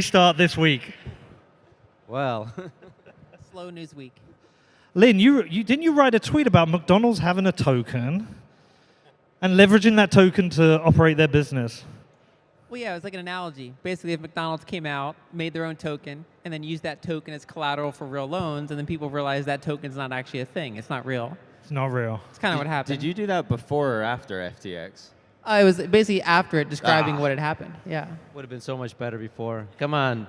start this week? Well, Slow news week. Lyn, didn't you write a tweet about McDonald's having a token and leveraging that token to operate their business? Well, yeah, it was like an analogy. Basically, if McDonald's came out, made their own token, and then used that token as collateral for real loans, and then people realized that token's not actually a thing. It's not real. It's not real. It's kind of what happened. did you do that before or after FTX? It was basically after it, describing what had happened. Yeah. Would have been so much better before. Come on.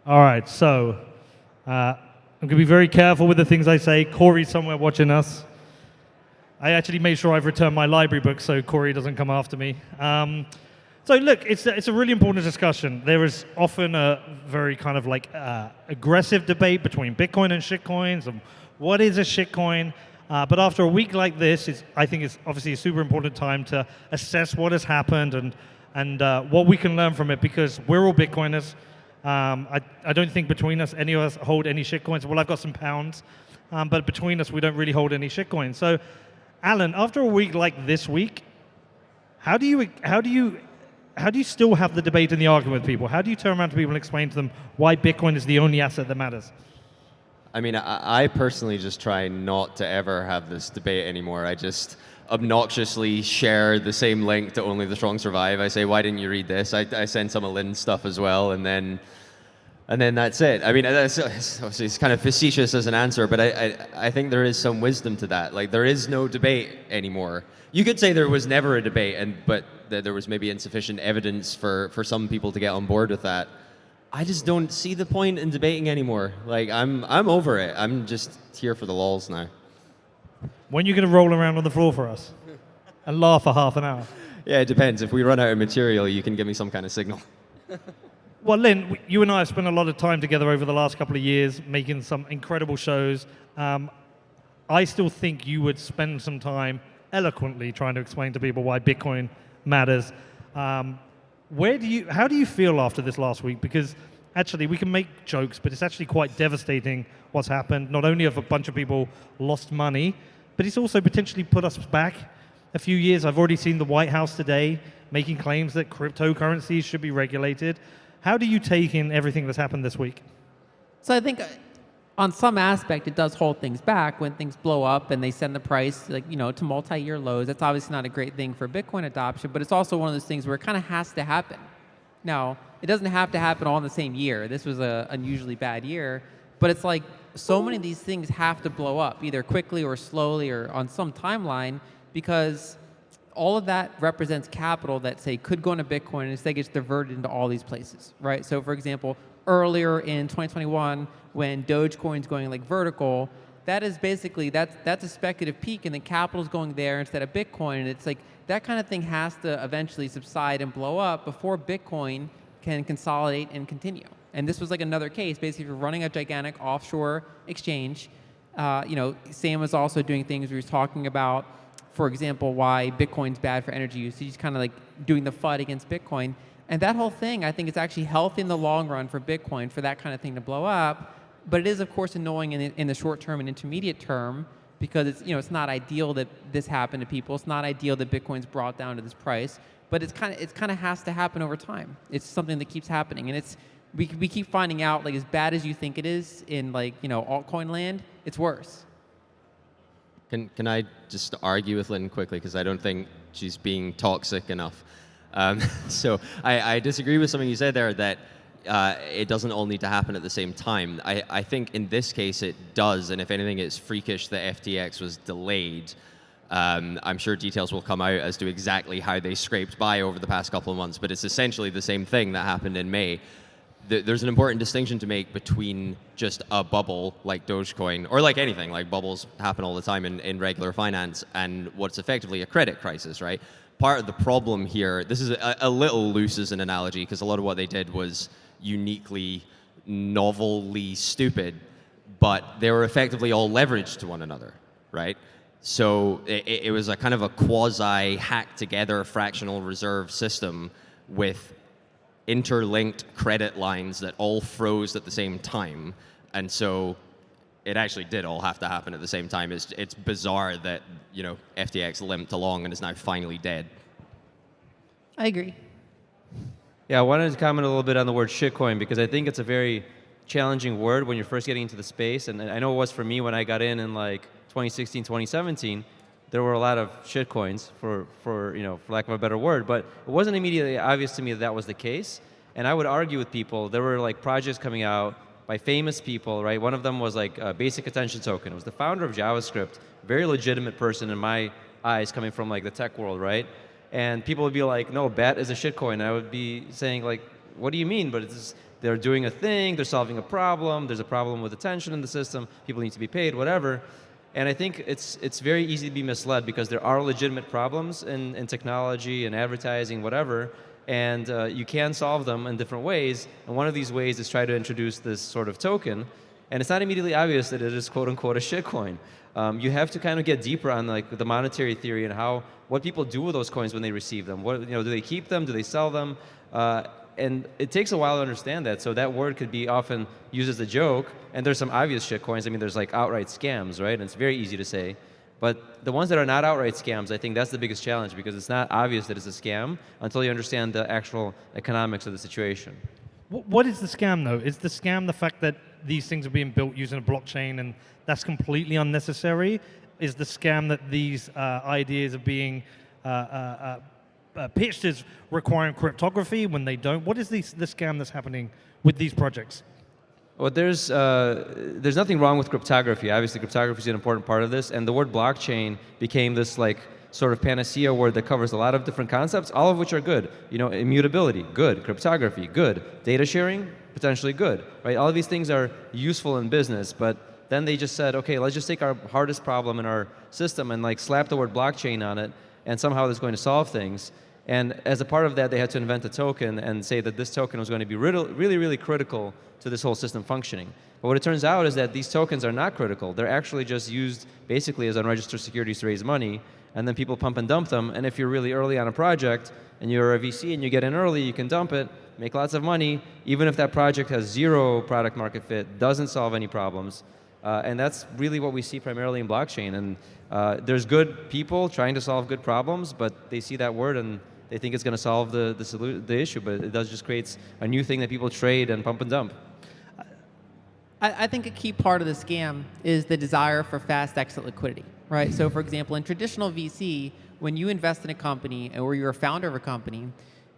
All right, so I'm going to be very careful with the things I say. Corey's somewhere watching us. I actually made sure I've returned my library book so Corey doesn't come after me. So look, it's a really important discussion. There is often a very kind of like aggressive debate between Bitcoin and shitcoins and what is a shitcoin. But after a week like this, I think it's obviously a super important time to assess what has happened and what we can learn from it, because we're all Bitcoiners. I don't think between us, any of us hold any shitcoins. Well, I've got some pounds, but between us, we don't really hold any shitcoins. So, Alan, after a week like this week, how do you still have the debate and the argument with people? How do you turn around to people and explain to them why Bitcoin is the only asset that matters? I mean, I personally just try not to ever have this debate anymore. I just obnoxiously share the same link to Only the Strong Survive. I say, why didn't you read this? I send some of Lyn's stuff as well, and then that's it. I mean, it's kind of facetious as an answer, but I think there is some wisdom to that. Like, there is no debate anymore. You could say there was never a debate, but there was maybe insufficient evidence for some people to get on board with that. I just don't see the point in debating anymore. Like, I'm over it. I'm just here for the lols now. When are you going to roll around on the floor for us and laugh for half an hour? Yeah, it depends. If we run out of material, you can give me some kind of signal. Well, Lyn, you and I have spent a lot of time together over the last couple of years making some incredible shows. I still think you would spend some time eloquently trying to explain to people why Bitcoin matters. How do you feel after this last week? Because actually we can make jokes, but it's actually quite devastating what's happened. Not only have a bunch of people lost money, but it's also potentially put us back a few years. I've already seen the White House today making claims that cryptocurrencies should be regulated. How do you take in everything that's happened this week? So I think on some aspect, it does hold things back when things blow up and they send the price to multi-year lows. That's obviously not a great thing for Bitcoin adoption, but it's also one of those things where it kind of has to happen. Now, it doesn't have to happen all in the same year. This was an unusually bad year, but it's like so many of these things have to blow up, either quickly or slowly or on some timeline, because all of that represents capital that, say, could go into Bitcoin and instead gets diverted into all these places, right? So, for example, earlier in 2021, when Dogecoin's going like vertical, that is basically, that's a speculative peak, and the capital's going there instead of Bitcoin, and it's like that kind of thing has to eventually subside and blow up before Bitcoin can consolidate and continue. And this was like another case. Basically, if you're running a gigantic offshore exchange, Sam was also doing things where he was talking about, for example, why Bitcoin's bad for energy use. He's kind of like doing the FUD against Bitcoin. And that whole thing, I think, is actually healthy in the long run for Bitcoin for that kind of thing to blow up. But it is, of course, annoying in the short term and intermediate term, because it's not ideal that this happened to people. It's not ideal that Bitcoin's brought down to this price. But it's kind of has to happen over time. It's something that keeps happening, and we keep finding out, like, as bad as you think it is in altcoin land, it's worse. Can I just argue with Lyn quickly, because I don't think she's being toxic enough. So I disagree with something you said there, that it doesn't all need to happen at the same time. I think in this case it does, and if anything, it's freakish that FTX was delayed. I'm sure details will come out as to exactly how they scraped by over the past couple of months, but it's essentially the same thing that happened in May. There's an important distinction to make between just a bubble like Dogecoin, or like anything, like bubbles happen all the time in regular finance, and what's effectively a credit crisis, right? Part of the problem here, this is a little loose as an analogy, because a lot of what they did was uniquely, novelly stupid, but they were effectively all leveraged to one another, right? So it was a kind of a quasi-hacked-together fractional reserve system with interlinked credit lines that all froze at the same time. And so it actually did all have to happen at the same time. It's bizarre that, FTX limped along and is now finally dead. I agree. Yeah, I wanted to comment a little bit on the word shitcoin because I think it's a very challenging word when you're first getting into the space. And I know it was for me when I got in like 2016, 2017. There were a lot of shitcoins for lack of a better word, but it wasn't immediately obvious to me that that was the case. And I would argue with people. There were like projects coming out by famous people, right? One of them was like a basic attention token. It was the founder of JavaScript, very legitimate person in my eyes coming from like the tech world, right? And people would be like, no, BAT is a shitcoin. And I would be saying like, what do you mean? But they're doing a thing, they're solving a problem, there's a problem with attention in the system, people need to be paid, whatever. And I think it's very easy to be misled because there are legitimate problems in technology and advertising, whatever, and you can solve them in different ways. And one of these ways is try to introduce this sort of token. And it's not immediately obvious that it is quote unquote a shitcoin. You have to kind of get deeper on like the monetary theory and what people do with those coins when they receive them. Do they keep them? Do they sell them? And it takes a while to understand that. So that word could be often used as a joke. And there's some obvious shitcoins. I mean, there's like outright scams, right? And it's very easy to say. But the ones that are not outright scams, I think that's the biggest challenge because it's not obvious that it's a scam until you understand the actual economics of the situation. What is the scam, though? Is the scam the fact that these things are being built using a blockchain and that's completely unnecessary? Is the scam that these ideas are being pitched as requiring cryptography when they don't? What is the scam that's happening with these projects? Well, there's nothing wrong with cryptography. Obviously, cryptography is an important part of this, and the word blockchain became this like sort of panacea word that covers a lot of different concepts, all of which are good. Immutability, good. Cryptography, good. Data sharing, potentially good. Right? All of these things are useful in business, but then they just said, okay, let's just take our hardest problem in our system and like slap the word blockchain on it, and somehow it's going to solve things. And as a part of that, they had to invent a token and say that this token was going to be really, really critical to this whole system functioning. But what it turns out is that these tokens are not critical. They're actually just used basically as unregistered securities to raise money, and then people pump and dump them. And if you're really early on a project and you're a VC and you get in early, you can dump it, make lots of money, even if that project has zero product market fit, doesn't solve any problems. And that's really what we see primarily in blockchain. And there's good people trying to solve good problems, but they see that word and they think it's going to solve the issue, but it just creates a new thing that people trade and pump and dump. I think a key part of the scam is the desire for fast exit liquidity, right? So for example, in traditional VC, when you invest in a company or you're a founder of a company,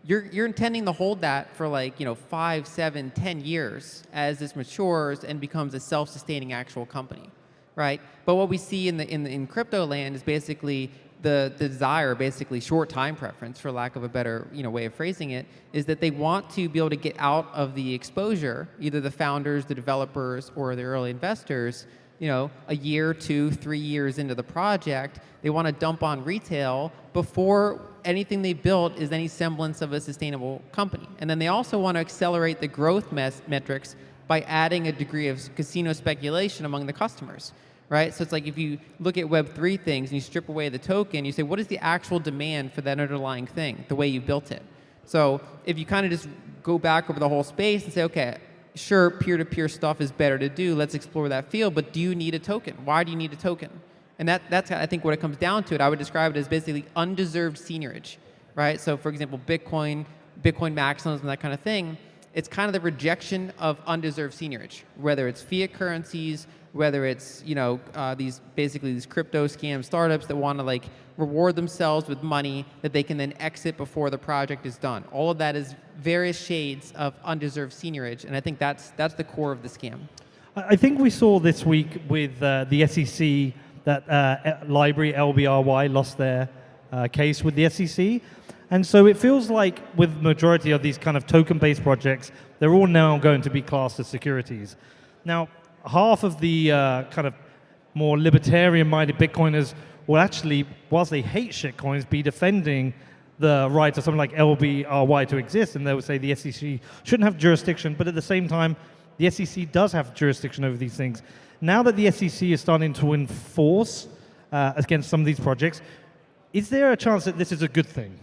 you're intending to hold that for 5, 7, 10 years as this matures and becomes a self-sustaining actual company, right? But what we see in crypto land is basically the desire, basically short time preference, for lack of a better way of phrasing it, is that they want to be able to get out of the exposure, either the founders, the developers, or the early investors, a year, 2, 3 years into the project. They want to dump on retail before anything they built is any semblance of a sustainable company. And then they also want to accelerate the growth metrics by adding a degree of casino speculation among the customers. Right? So it's like if you look at Web3 things and you strip away the token, you say, what is the actual demand for that underlying thing, the way you built it? So if you kind of just go back over the whole space and say, okay, sure, peer-to-peer stuff is better to do, let's explore that field, but do you need a token? Why do you need a token? And that's, I think, what it comes down to. I would describe it as basically undeserved seigniorage, right? So for example, Bitcoin maximism, that kind of thing, it's kind of the rejection of undeserved seigniorage, whether it's fiat currencies, whether it's these crypto scam startups that want to reward themselves with money that they can then exit before the project is done. All of that is various shades of undeserved seigniorage, and I think that's the core of the scam. I think we saw this week with the SEC that library LBRY lost their case with the SEC. And so it feels like with the majority of these kind of token-based projects, they're all now going to be classed as securities. Now, half of the kind of more libertarian-minded Bitcoiners will actually, whilst they hate shitcoins, be defending the right of something like LBRY to exist, and they would say the SEC shouldn't have jurisdiction, but at the same time, the SEC does have jurisdiction over these things. Now that the SEC is starting to enforce against some of these projects, is there a chance that this is a good thing?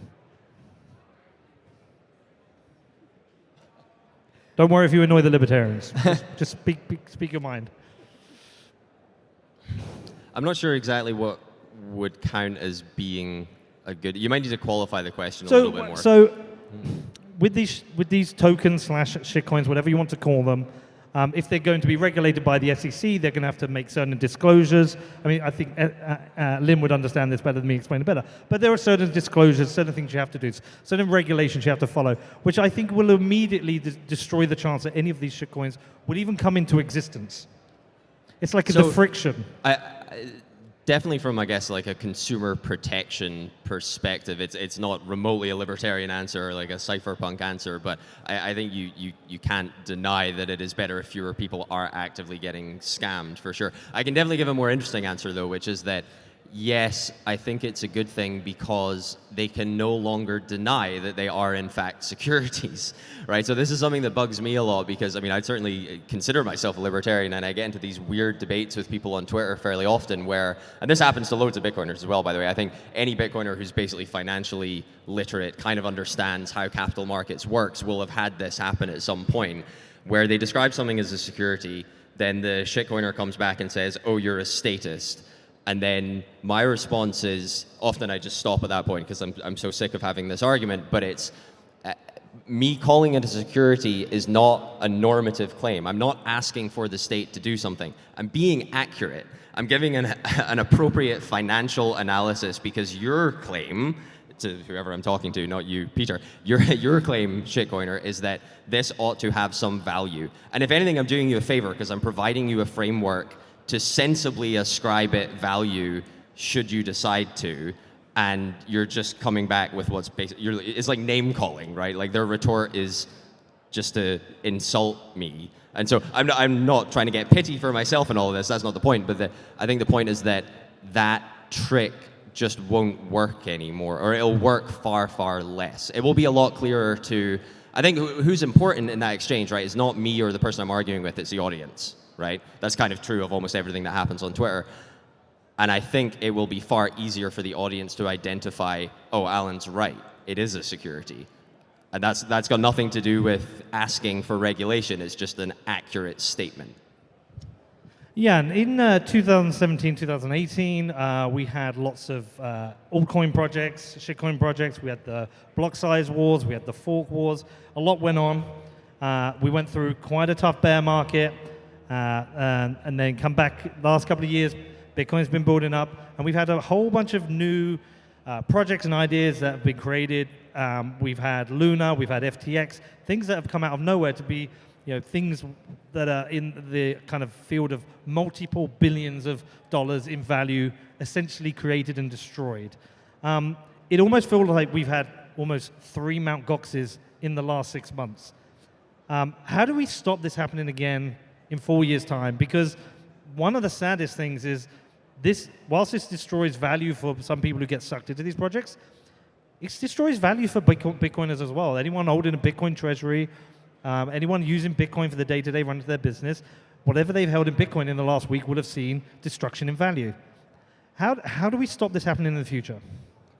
Don't worry if you annoy the libertarians. just speak your mind. I'm not sure exactly what would count as being a good... You might need to qualify the question a little bit more. So with these tokens slash shitcoins, whatever you want to call them, if they're going to be regulated by the SEC, they're going to have to make certain disclosures. I mean, I think Lyn would understand this better than me, explain it better. But there are certain disclosures, certain things you have to do, certain regulations you have to follow, which I think will immediately destroy the chance that any of these shitcoins would even come into existence. It's like the friction. Definitely from, I guess, like a consumer protection perspective, it's not remotely a libertarian answer or like a cypherpunk answer, but I think you can't deny that it is better if fewer people are actively getting scammed, for sure. I can definitely give a more interesting answer, though, which is that, yes, I think it's a good thing because they can no longer deny that they are, in fact, securities, right? So this is something that bugs me a lot because, I mean, I certainly consider myself a libertarian, and I get into these weird debates with people on Twitter fairly often where, and this happens to loads of Bitcoiners as well, by the way. I think any Bitcoiner who's basically financially literate, kind of understands how capital markets works, will have had this happen at some point where they describe something as a security, then the shitcoiner comes back and says, oh, you're a statist. And then my response is, often I just stop at that point because I'm so sick of having this argument, but it's, me calling it a security is not a normative claim. I'm not asking for the state to do something. I'm being accurate. I'm giving an appropriate financial analysis because your claim, to whoever I'm talking to, not you, Peter, your claim, shitcoiner, is that this ought to have some value. And if anything, I'm doing you a favor because I'm providing you a framework to sensibly ascribe it value should you decide to, and you're just coming back with what's basic. It's like name calling, right? Like their retort is just to insult me. And so I'm not trying to get pity for myself and all of this, that's not the point, but I think the point is that that trick just won't work anymore, or it'll work far, far less. It will be a lot clearer to, I think who's important in that exchange, right, is not me or the person I'm arguing with, it's the audience. Right? That's kind of true of almost everything that happens on Twitter. And I think it will be far easier for the audience to identify, oh, Alan's right, it is a security. And that's got nothing to do with asking for regulation, it's just an accurate statement. Yeah, and in 2017, 2018, we had lots of altcoin projects, shitcoin projects. We had the block size wars, we had the fork wars. A lot went on. We went through quite a tough bear market. And then come back last couple of years, Bitcoin's been building up, and we've had a whole bunch of new projects and ideas that have been created. We've had Luna, we've had FTX, things that have come out of nowhere to be, things that are in the kind of field of multiple billions of dollars in value, essentially created and destroyed. It almost feels like we've had almost 3 Mt. Goxes in the last 6 months. How do we stop this happening again in 4 years' time? Because one of the saddest things is whilst this destroys value for some people who get sucked into these projects, it destroys value for Bitcoiners as well. Anyone holding a Bitcoin treasury, anyone using Bitcoin for the day-to-day run of their business, whatever they've held in Bitcoin in the last week would have seen destruction in value. How do we stop this happening in the future?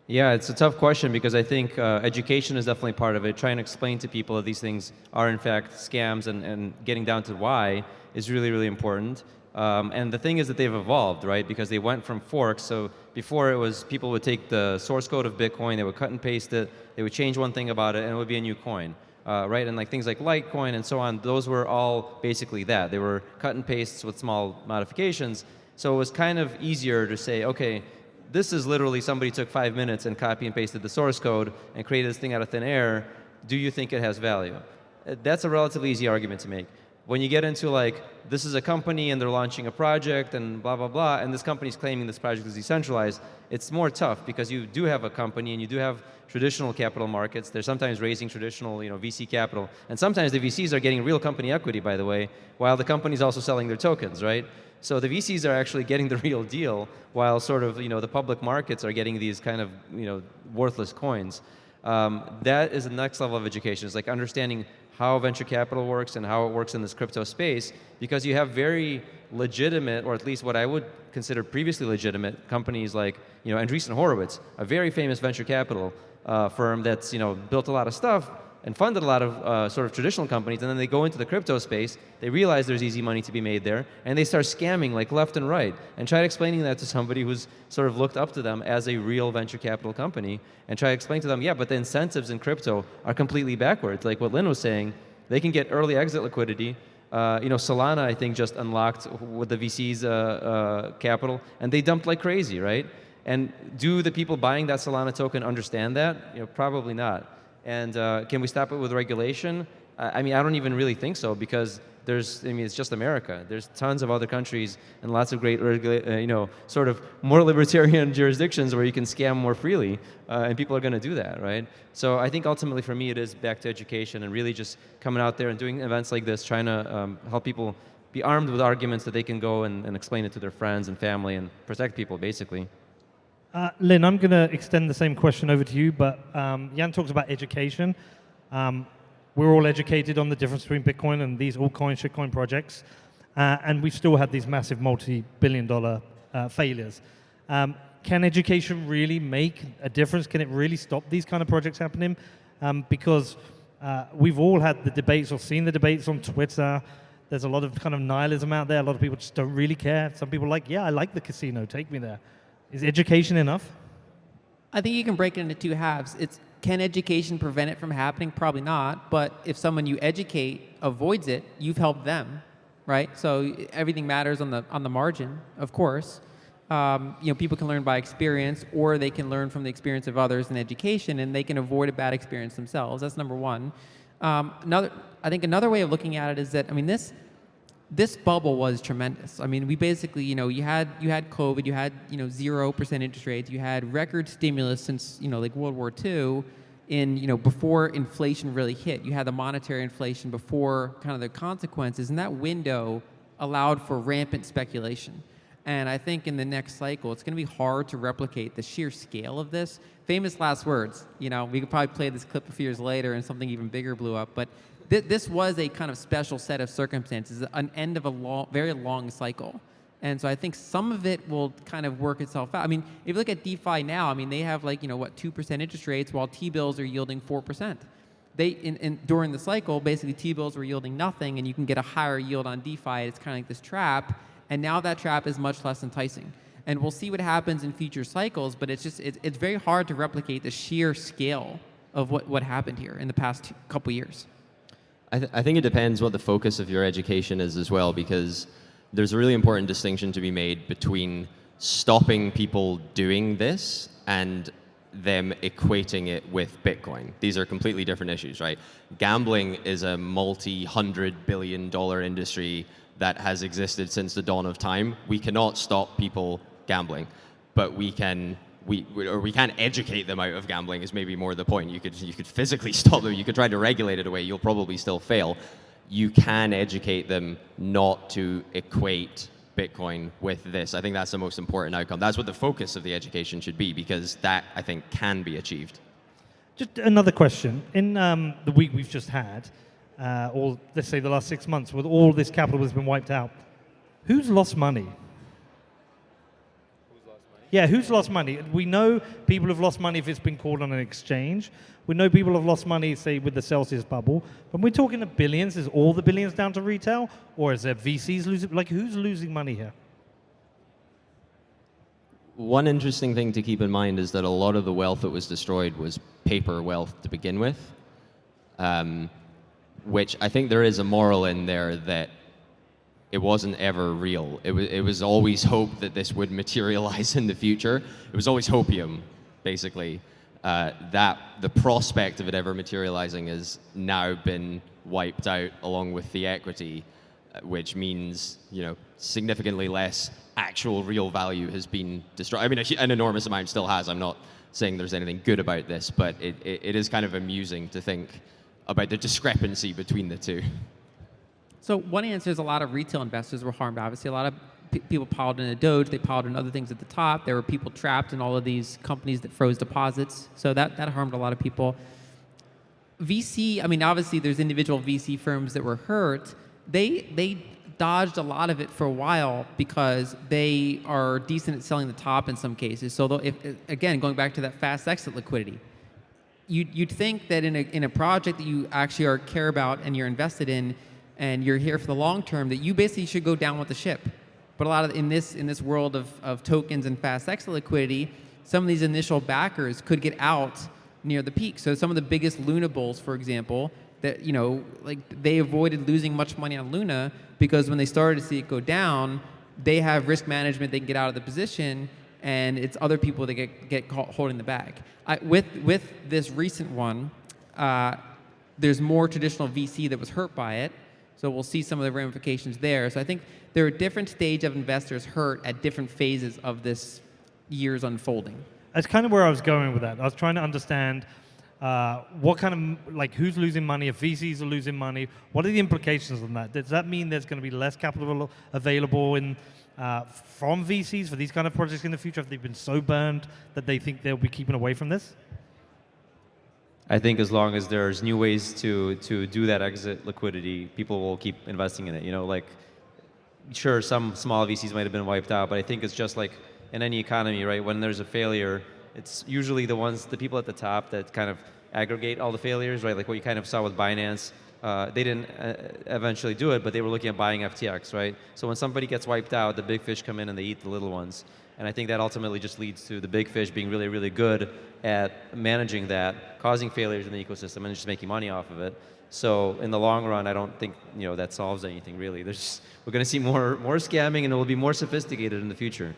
Yeah, it's a tough question because I think education is definitely part of it. Trying to explain to people that these things are in fact scams and getting down to why is really, really important. And the thing is that they've evolved, right? Because they went from forks. So before it was people would take the source code of Bitcoin, they would cut and paste it, they would change one thing about it, and it would be a new coin. Right? And like things like Litecoin and so on, those were all basically that. They were cut and pastes with small modifications. So it was kind of easier to say, okay, this is literally somebody took 5 minutes and copy and pasted the source code and created this thing out of thin air. Do you think it has value? That's a relatively easy argument to make. When you get into like, this is a company and they're launching a project and blah, blah, blah, and this company's claiming this project is decentralized, it's more tough because you do have a company and you do have traditional capital markets. They're sometimes raising traditional, VC capital. And sometimes the VCs are getting real company equity, by the way, while the company's also selling their tokens, right? So the VCs are actually getting the real deal while sort of, the public markets are getting these kind of, worthless coins. That is the next level of education. It's like understanding how venture capital works and how it works in this crypto space, because you have very legitimate, or at least what I would consider previously legitimate companies like, Andreessen Horowitz, a very famous venture capital firm that's, built a lot of stuff, and funded a lot of sort of traditional companies, and then they go into the crypto space, they realize there's easy money to be made there, and they start scamming like left and right, and try explaining that to somebody who's sort of looked up to them as a real venture capital company, and try to explain to them, yeah, but the incentives in crypto are completely backwards. Like what Lyn was saying, they can get early exit liquidity. Solana, I think, just unlocked with the VC's capital, and they dumped like crazy, right? And do the people buying that Solana token understand that? Probably not. And can we stop it with regulation? I mean, I don't even really think so, because it's just America. There's tons of other countries and lots of great, sort of more libertarian jurisdictions where you can scam more freely, and people are going to do that, right? So I think ultimately for me it is back to education and really just coming out there and doing events like this, trying to help people be armed with arguments that they can go and explain it to their friends and family and protect people, basically. Lyn, I'm going to extend the same question over to you, but Jan talks about education. We're all educated on the difference between Bitcoin and these altcoin, shitcoin projects, and we've still had these massive multi-billion-dollar failures. Can education really make a difference? Can it really stop these kind of projects happening? Because we've all had the debates or seen the debates on Twitter. There's a lot of kind of nihilism out there. A lot of people just don't really care. Some people are like, yeah, I like the casino. Take me there. Is education enough? I think you can break it into two halves. Can education prevent it from happening? Probably not. But if someone you educate avoids it, you've helped them, right? So everything matters on the margin, of course. People can learn by experience, or they can learn from the experience of others in education, and they can avoid a bad experience themselves. That's number one. I think another way of looking at it is that, I mean, this bubble was tremendous. I mean, we basically, you had COVID, you had 0% interest rates, you had record stimulus since like World War II, before inflation really hit. You had the monetary inflation before kind of the consequences, and that window allowed for rampant speculation. And I think in the next cycle, it's going to be hard to replicate the sheer scale of this. Famous last words. We could probably play this clip a few years later and something even bigger blew up, but this was a kind of special set of circumstances, an end of a very long cycle. And so I think some of it will kind of work itself out. I mean, if you look at DeFi now, I mean, they have 2% interest rates while T-bills are yielding 4%. During the cycle, basically T-bills were yielding nothing, and you can get a higher yield on DeFi. It's kind of like this trap, and now that trap is much less enticing. And we'll see what happens in future cycles, but it's very hard to replicate the sheer scale of what happened here in the past couple years. I think it depends what the focus of your education is as well, because there's a really important distinction to be made between stopping people doing this and them equating it with Bitcoin. These are completely different issues, right? Gambling is a multi-$100 billion industry that has existed since the dawn of time. We cannot stop people gambling, but we can't educate them out of gambling is maybe more the point. You could physically stop them. You could try to regulate it away. You'll probably still fail. You can educate them not to equate Bitcoin with this. I think that's the most important outcome. That's what the focus of the education should be, because that, I think, can be achieved. Just another question. In the week we've just had, or let's say the last 6 months, with all this capital that's been wiped out, who's lost money? Yeah, who's lost money? We know people have lost money if it's been called on an exchange. We know people have lost money, say, with the Celsius bubble. But we're talking the billions. Is all the billions down to retail? Or is there VCs losing? Who's losing money here? One interesting thing to keep in mind is that a lot of the wealth that was destroyed was paper wealth to begin with, which I think there is a moral in there that it wasn't ever real. It was always hope that this would materialize in the future. It was always hopium, basically. That the prospect of it ever materializing has now been wiped out along with the equity, which means significantly less actual real value has been destroyed. I mean, an enormous amount still has. I'm not saying there's anything good about this, but it is kind of amusing to think about the discrepancy between the two. So one answer is a lot of retail investors were harmed. Obviously, a lot of people piled into Doge. They piled in other things at the top. There were people trapped in all of these companies that froze deposits. So that harmed a lot of people. VC, I mean, obviously, there's individual VC firms that were hurt. They dodged a lot of it for a while because they are decent at selling the top in some cases. So again, going back to that fast exit liquidity, you'd think that in a project that you actually care about and you're invested in, and you're here for the long term, that you basically should go down with the ship. But a lot of in this world of tokens and fast exit liquidity, some of these initial backers could get out near the peak. So some of the biggest Luna bulls, for example, that like they avoided losing much money on Luna because when they started to see it go down, they have risk management. They can get out of the position, and it's other people that get caught holding the bag. With this recent one, there's more traditional VC that was hurt by it. So we'll see some of the ramifications there. So I think there are different stages of investors hurt at different phases of this year's unfolding. That's kind of where I was going with that. I was trying to understand what kind of, like, who's losing money, if VCs are losing money, what are the implications of that? Does that mean there's going to be less capital available from VCs for these kind of projects in the future if they've been so burned that they think they'll be keeping away from this? I think as long as there's new ways to do that exit liquidity, people will keep investing in it. Like, sure, some small VCs might have been wiped out, but I think it's just like in any economy, right? When there's a failure, it's usually the people at the top that kind of aggregate all the failures, right? Like what you kind of saw with Binance. They didn't eventually do it, but they were looking at buying FTX, right? So when somebody gets wiped out, the big fish come in and they eat the little ones. And I think that ultimately just leads to the big fish being really, really good at managing that, causing failures in the ecosystem, and just making money off of it. So in the long run, I don't think that solves anything really. We're going to see more scamming, and it will be more sophisticated in the future.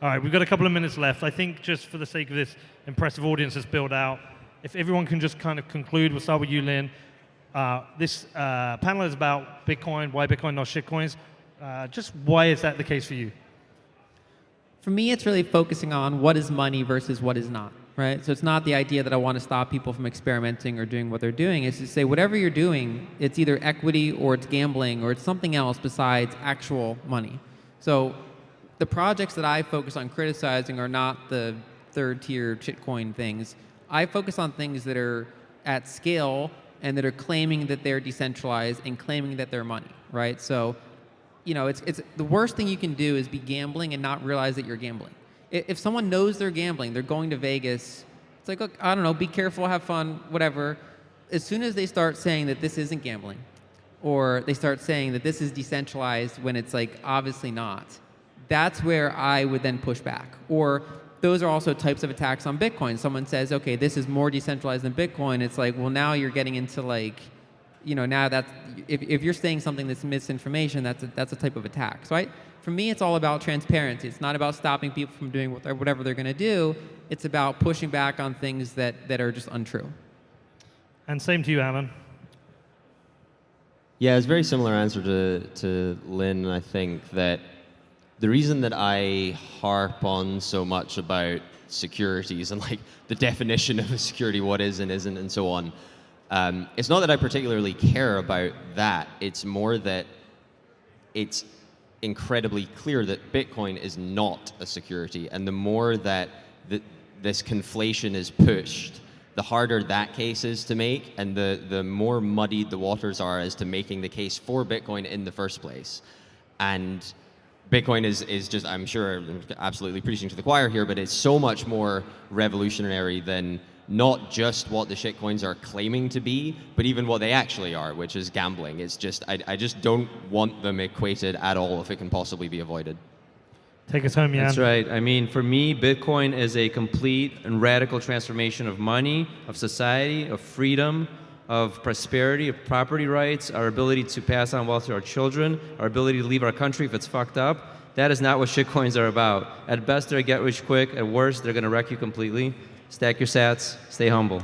All right, we've got a couple of minutes left. I think just for the sake of this impressive audience that's built out, if everyone can just kind of conclude, we'll start with you, Lyn. This panel is about Bitcoin, why Bitcoin, not shitcoins. Just why is that the case for you? For me, it's really focusing on what is money versus what is not, right? So it's not the idea that I want to stop people from experimenting or doing what they're doing. It's to say whatever you're doing, it's either equity or it's gambling or it's something else besides actual money. So the projects that I focus on criticizing are not the third-tier shitcoin things. I focus on things that are at scale and that are claiming that they're decentralized and claiming that they're money, right? So it's the worst thing you can do is be gambling and not realize that you're gambling. If someone knows they're gambling, they're going to Vegas, it's like, look, I don't know, be careful, have fun, whatever. As soon as they start saying that this isn't gambling, or they start saying that this is decentralized when it's like obviously not, that's where I would then push back. Or those are also types of attacks on Bitcoin. Someone says, okay, this is more decentralized than Bitcoin. It's like, well, now you're getting into like, now that's, if you're saying something that's misinformation, that's a type of attack. So for me, it's all about transparency. It's not about stopping people from doing whatever they're going to do. It's about pushing back on things that are just untrue. And same to you, Alan. Yeah, it's a very similar answer to Lyn. I think that the reason that I harp on so much about securities and like the definition of a security, what is and isn't, and so on, it's not that I particularly care about that. It's more that it's incredibly clear that Bitcoin is not a security, and the more that this conflation is pushed, the harder that case is to make, and the more muddied the waters are as to making the case for Bitcoin in the first place. And Bitcoin is just, I'm sure, I'm absolutely preaching to the choir here, but it's so much more revolutionary than not just what the shitcoins are claiming to be, but even what they actually are, which is gambling. It's just, I just don't want them equated at all if it can possibly be avoided. Take us home, Jan. That's right. I mean, for me, Bitcoin is a complete and radical transformation of money, of society, of freedom, of prosperity, of property rights, our ability to pass on wealth to our children, our ability to leave our country if it's fucked up. That is not what shitcoins are about. At best, they're a get rich quick. At worst, they're going to wreck you completely. Stack your sats. Stay humble.